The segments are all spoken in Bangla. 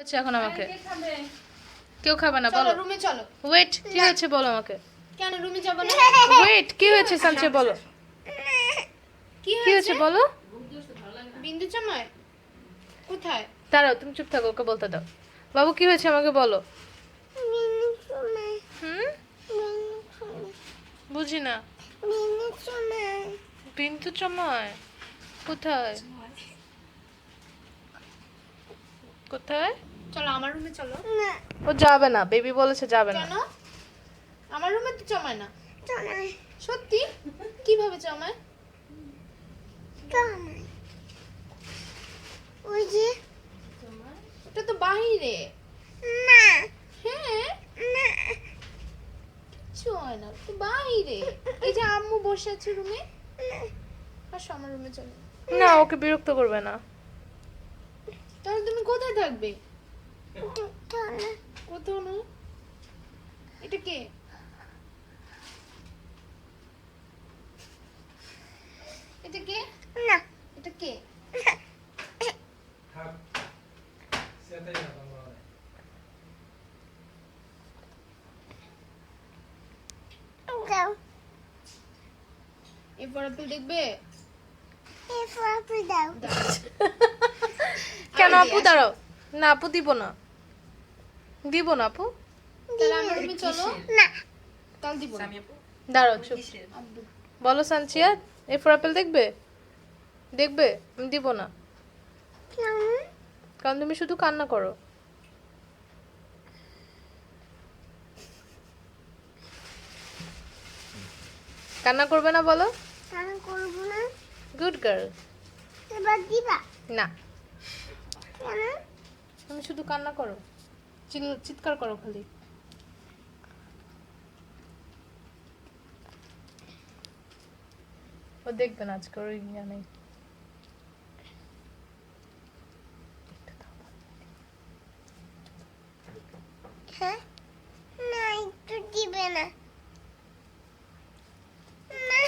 আচ্ছা এখন আমাকে কেউ খাবে না চলো বলো রুমে চলো। ওয়েট কি হয়েছে বলো আমাকে কেন রুমে যাবো না? ওয়েট কি হয়েছে সানচে বলো কি কি হয়েছে বলো বিন্দু জামাই কোথায়? দাঁড়াও তুমি চুপ থাকো ওকে বলতে দাও বাবু কি হয়েছে আমাকে বলো হুম বুঝি না বিন্দু চময় কোথায় কোথায় চলো আমার রুমে চলো। ও যাবে না বেবি বলেছে যাবে না কেন? আমার রুমে তো জমায় না। সত্যি? কিভাবে জমায়? ওই যে ওটা তো বাহিরে। না হ্যাঁ না কিচ্ছু হয় না, তো বাহিরে। এই যে আম্মু বসে আছে রুমে, আসো আমার রুমে চলো। না ওকে বিরক্ত করবে না তাহলে তুমি কোথায় থাকবে? চলো কোথাও না। এটা কে? এটা কে? না এটা কে? যাও এরপর আপনি দেখবে। এরপর আপনি দাও কেন আমি আপু দিয়ে দাঁড়াও না আপু দিব না আপু তাহলে আমার রুমে চলো। না তাহলে দিব না। দাঁড়াও চুপ আব্বু বলো সানচিয়া এ ফর অ্যাপেল দেখবে দেখবে আমি দিব না কেন কারণ তুমি শুধু কান্না করো কান্না করবে না বলো কেন করবো না গুড গার্ল এবার দিবা না কেন তুমি শুধু কান্না করো চিৎকার করো খালি ও দেখবে না আজকে ওর ইয়া নেই হ্যাঁ না একটু দিবে না না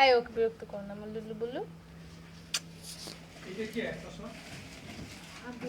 এই ওকে বিরক্ত করো না আমার লুলু বুলু আব্বু